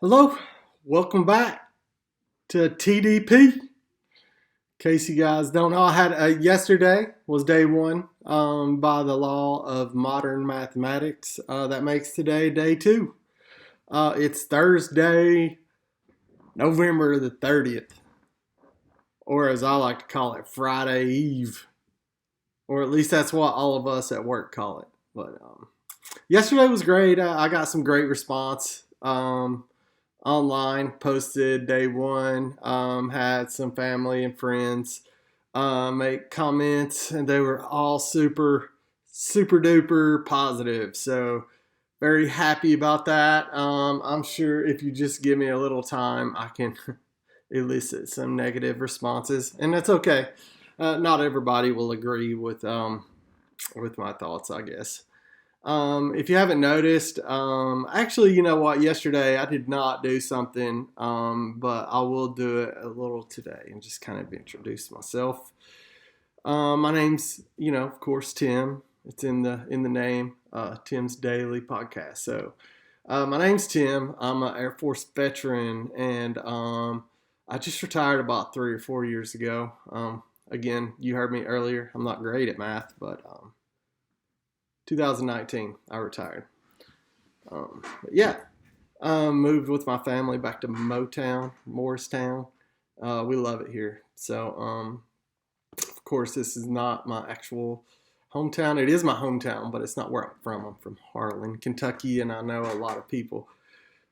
Hello, welcome back to TDP. In case you guys don't know, I had yesterday was day one. By the law of modern mathematics, that makes today day two. It's Thursday, November the 30th, or as I like to call it, Friday Eve, or at least that's what all of us at work call it. But yesterday was great. I got some great response. Online, posted day one, had some family and friends make comments, and they were all super duper positive. So, very happy about that. I'm sure if you just give me a little time, I can elicit some negative responses, and that's okay. Not everybody will agree with my thoughts, I guess. If you haven't noticed, actually, you know what? Yesterday I did not do something, but I will do it a little today and just kind of introduce myself. My name's, of course, Tim. It's in the name, Tim's Daily Podcast. So, my name's Tim. I'm an Air Force veteran, and I just retired about 3 or 4 years ago. Again, you heard me earlier. I'm not great at math, but 2019, I retired. But yeah, moved with my family back to Morristown. We love it here. So, of course, this is not my actual hometown. It is my hometown, but it's not where I'm from. I'm from Harlan, Kentucky, and I know a lot of people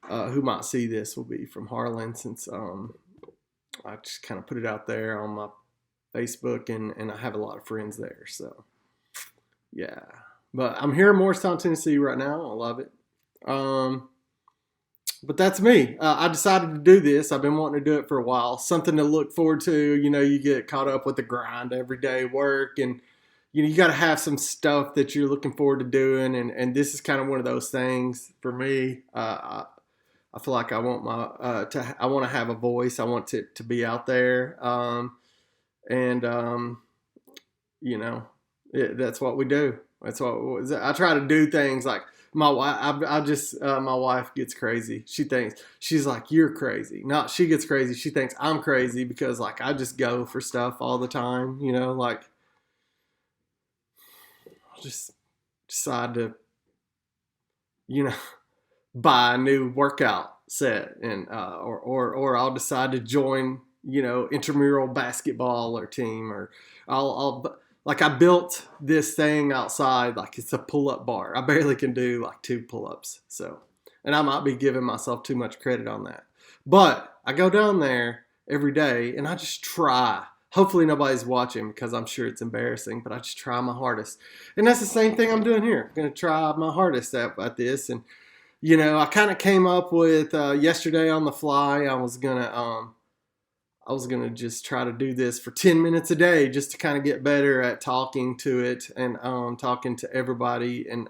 who might see this will be from Harlan, since I just kind of put it out there on my Facebook, and I have a lot of friends there. So, yeah. But I'm here in Morristown, Tennessee right now. I love it. But that's me. I decided to do this. I've been wanting to do it for a while. Something to look forward to. You get caught up with the grind, everyday work, and you got to have some stuff that you're looking forward to doing. And this is kind of one of those things for me. I feel like I want I want to have a voice. I want it to be out there. And that's what we do. That's what I try to do. Things like my wife. My wife gets crazy. She's like, you're crazy. Not she gets crazy. She thinks I'm crazy because like I just go for stuff all the time. Like I'll just decide to you know buy a new workout set, and or I'll decide to join intramural basketball or team, or I'll like I built this thing outside, like it's a pull-up bar. I barely can do like 2 pull-ups. So, and I might be giving myself too much credit on that. But I go down there every day and I just try. Hopefully nobody's watching because I'm sure it's embarrassing, but I just try my hardest. And that's the same thing I'm doing here. I'm going to try my hardest at this. And, I kind of came up with yesterday on the fly. I was gonna just try to do this for 10 minutes a day, just to kind of get better at talking to it and talking to everybody. And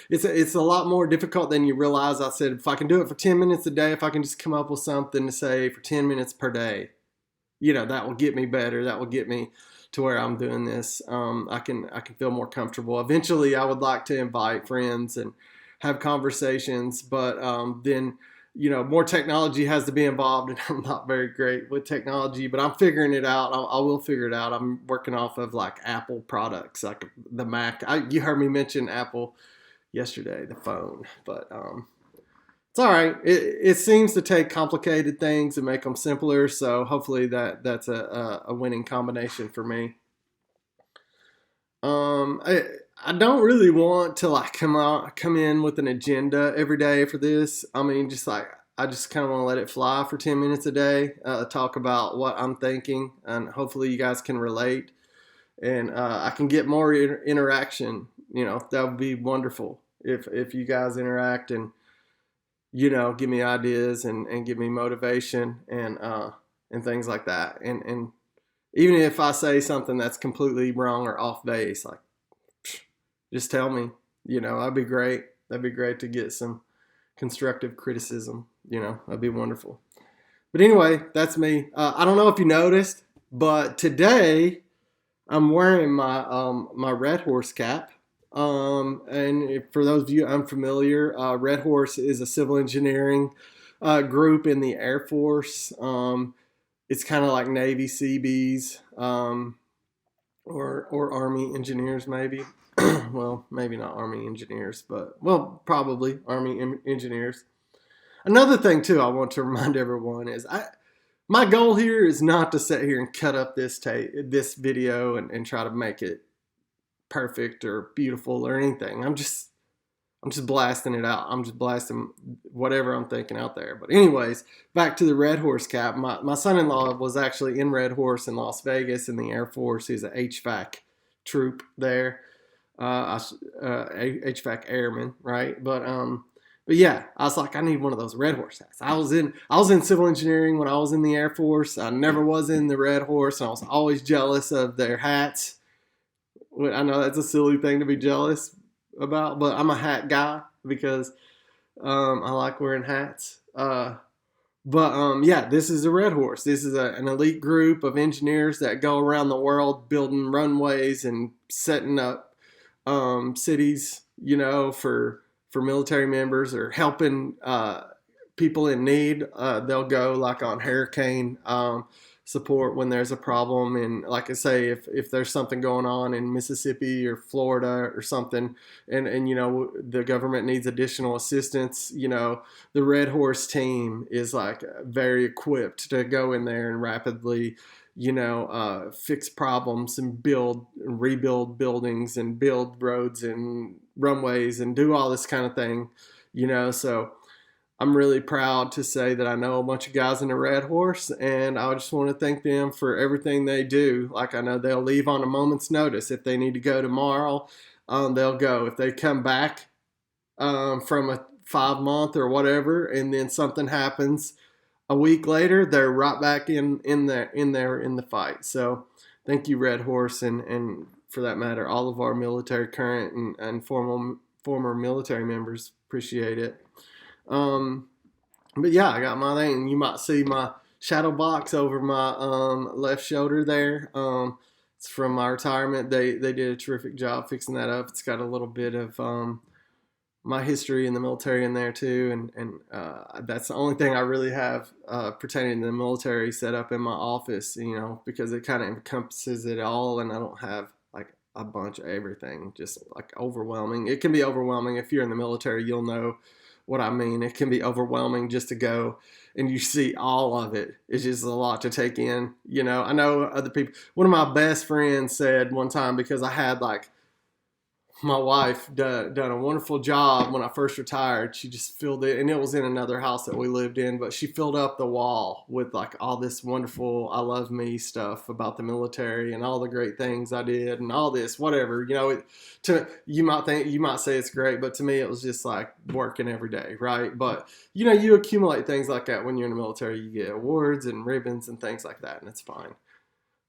it's a lot more difficult than you realize. I said if I can do it for 10 minutes a day, if I can just come up with something to say for 10 minutes per day, that will get me better. That will get me to where I'm doing this. I can feel more comfortable. Eventually, I would like to invite friends and have conversations, but then more technology has to be involved, and I'm not very great with technology, but I'm figuring it out. I will figure it out. I'm working off of like Apple products, like the Mac. You heard me mention Apple yesterday, the phone, but it's all right. It seems to take complicated things and make them simpler. So hopefully that's a winning combination for me. I don't really want to like come in with an agenda every day for this. I mean, just like I just kind of want to let it fly for 10 minutes a day, talk about what I'm thinking, and hopefully you guys can relate, and I can get more interaction. That would be wonderful if you guys interact and give me ideas and give me motivation and things like that. And even if I say something that's completely wrong or off base, like just tell me, that'd be great. That'd be great to get some constructive criticism, that'd be wonderful. But anyway, that's me. I don't know if you noticed, but today I'm wearing my Red Horse cap. And for those of you unfamiliar, Red Horse is a civil engineering group in the Air Force. It's kind of like Navy Seabees, or Army engineers, maybe. Well, maybe not Army engineers, but well, probably Army engineers. Another thing too, I want to remind everyone is my goal here is not to sit here and cut up this video and try to make it perfect or beautiful or anything. I'm just blasting it out. I'm just blasting whatever I'm thinking out there. But anyways, back to the Red Horse cap. My son-in-law was actually in Red Horse in Las Vegas in the Air Force. He's an HVAC troop there, HVAC airman, right? But yeah, I was like, I need one of those Red Horse hats. I was in civil engineering when I was in the Air Force. I never was in the Red Horse, and I was always jealous of their hats. I know that's a silly thing to be jealous about, but I'm a hat guy because I like wearing hats. Yeah, this is a Red Horse. This is an elite group of engineers that go around the world building runways and setting up cities, for military members or helping people in need. They'll go like on hurricane support when there's a problem, and like I say, if there's something going on in Mississippi or Florida or something, and the government needs additional assistance, the Red Horse team is like very equipped to go in there and rapidly fix problems and rebuild buildings and build roads and runways and do all this kind of thing, so I'm really proud to say that I know a bunch of guys in the Red Horse, and I just want to thank them for everything they do. Like, I know they'll leave on a moment's notice. If they need to go tomorrow, they'll go. If they come back from a 5-month or whatever, and then something happens a week later, they're right back in the fight. So thank you, Red Horse, and for that matter, all of our military current and former military members. Appreciate it. But yeah, I got my thing. You might see my shadow box over my left shoulder there. It's from my retirement. They did a terrific job fixing that up. It's got a little bit of my history in the military in there too, and that's the only thing I really have pertaining to the military set up in my office. Because it kind of encompasses it all, and I don't have like a bunch of everything. Just like overwhelming. It can be overwhelming if you're in the military. You'll know what I mean. It can be overwhelming just to go and you see all of it. It's just a lot to take in. I know other people. One of my best friends said one time, because I had like my wife done a wonderful job when I first retired. She just filled it, and it was in another house that we lived in, but she filled up the wall with like all this wonderful I love me stuff about the military and all the great things I did and all this, whatever. You might say it's great, but to me it was just like working every day, right? But you accumulate things like that when you're in the military. You get awards and ribbons and things like that, and it's fine.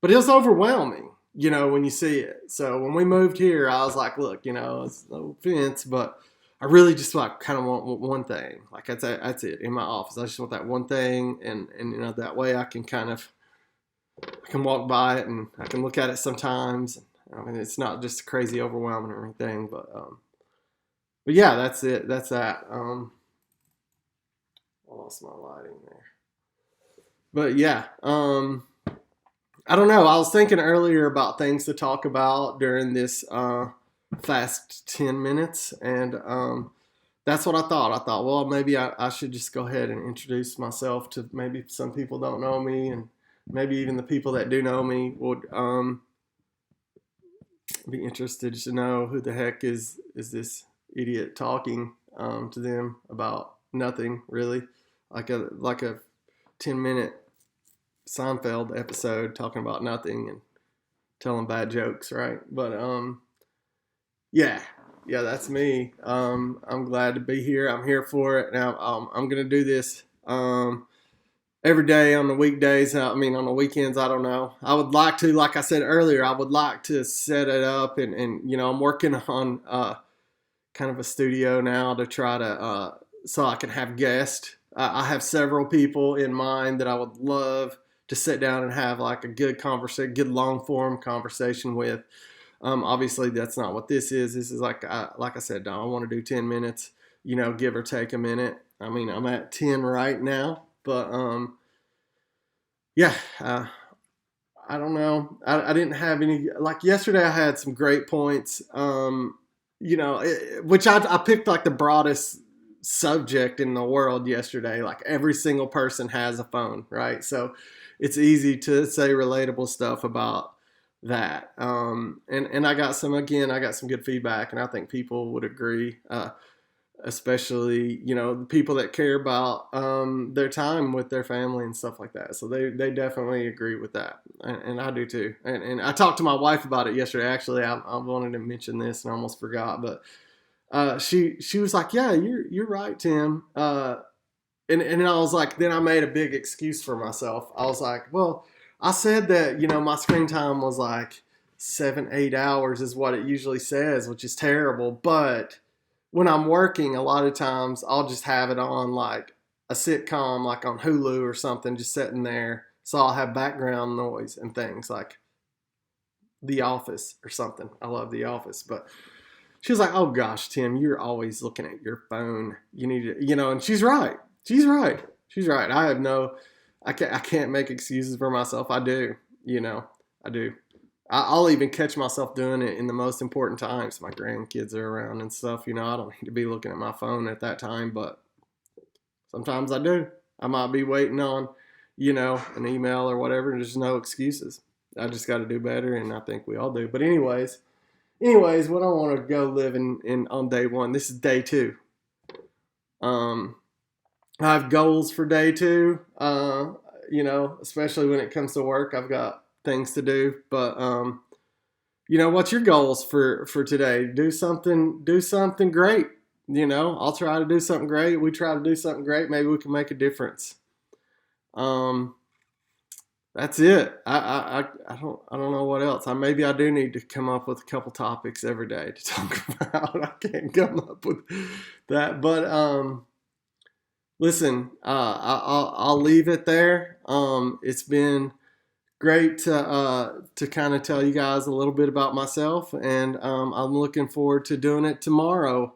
But it was overwhelming, when you see it. So when we moved here, I was like, look, it's no offense, but I really just like kind of want one thing. Like that's it in my office. I just want that one thing, and that way I can walk by it and I can look at it sometimes. I mean, it's not just crazy overwhelming or anything, but yeah, that's it. That's that. I lost my lighting there, but yeah. I don't know. I was thinking earlier about things to talk about during this fast 10 minutes, and that's what I thought. I thought, well, maybe I should just go ahead and introduce myself to maybe some people don't know me, and maybe even the people that do know me would be interested to know who the heck is this idiot talking to them about nothing, really, like a 10-minute Seinfeld episode talking about nothing and telling bad jokes, right? But yeah, that's me. I'm glad to be here. I'm here for it. Now I'm gonna do this every day on the weekdays. On the weekends, I don't know. I would like to, like I said earlier, I would like to set it up, and I'm working on kind of a studio now to try to so I can have guests. I have several people in mind that I would love to sit down and have like a good long form conversation with. Obviously that's not what this is. This is like I said, I want to do 10 minutes, give or take a minute. I mean, I'm at 10 right now, but yeah, I don't know. I didn't have any, like yesterday I had some great points. Which I picked like the broadest subject in the world yesterday. Like every single person has a phone, right? So it's easy to say relatable stuff about that. And I got some, again, I got some good feedback, and I think people would agree. Especially the people that care about their time with their family and stuff like that. So they definitely agree with that, and I do too. And I talked to my wife about it yesterday. Actually, I wanted to mention this and I almost forgot, but she was like, "Yeah, you're right, Tim." And I was like, then I made a big excuse for myself. I was like, well, I said that my screen time was like 7-8 hours is what it usually says, which is terrible, but when I'm working, a lot of times I'll just have it on like a sitcom, like on Hulu or something, just sitting there. So I'll have background noise and things like The Office or something. I love The Office. But she was like, oh gosh, Tim, you're always looking at your phone. You need to, and she's right. She's right. She's right. I can't make excuses for myself. I do, I do. I'll even catch myself doing it in the most important times. My grandkids are around and stuff. I don't need to be looking at my phone at that time, but sometimes I do. I might be waiting on, an email or whatever, and there's no excuses. I just got to do better, and I think we all do. But anyways, what I want to go live in on day one. This is day two. I have goals for day two. Especially when it comes to work, I've got things to do, but what's your goals for today? Do something great. I'll try to do something great. We try to do something great. Maybe we can make a difference. That's it. I don't know what else. Maybe I do need to come up with a couple topics every day to talk about. I can't come up with that, but listen, I'll leave it there. It's been great to kind of tell you guys a little bit about myself, and I'm looking forward to doing it tomorrow.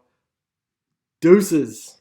Deuces.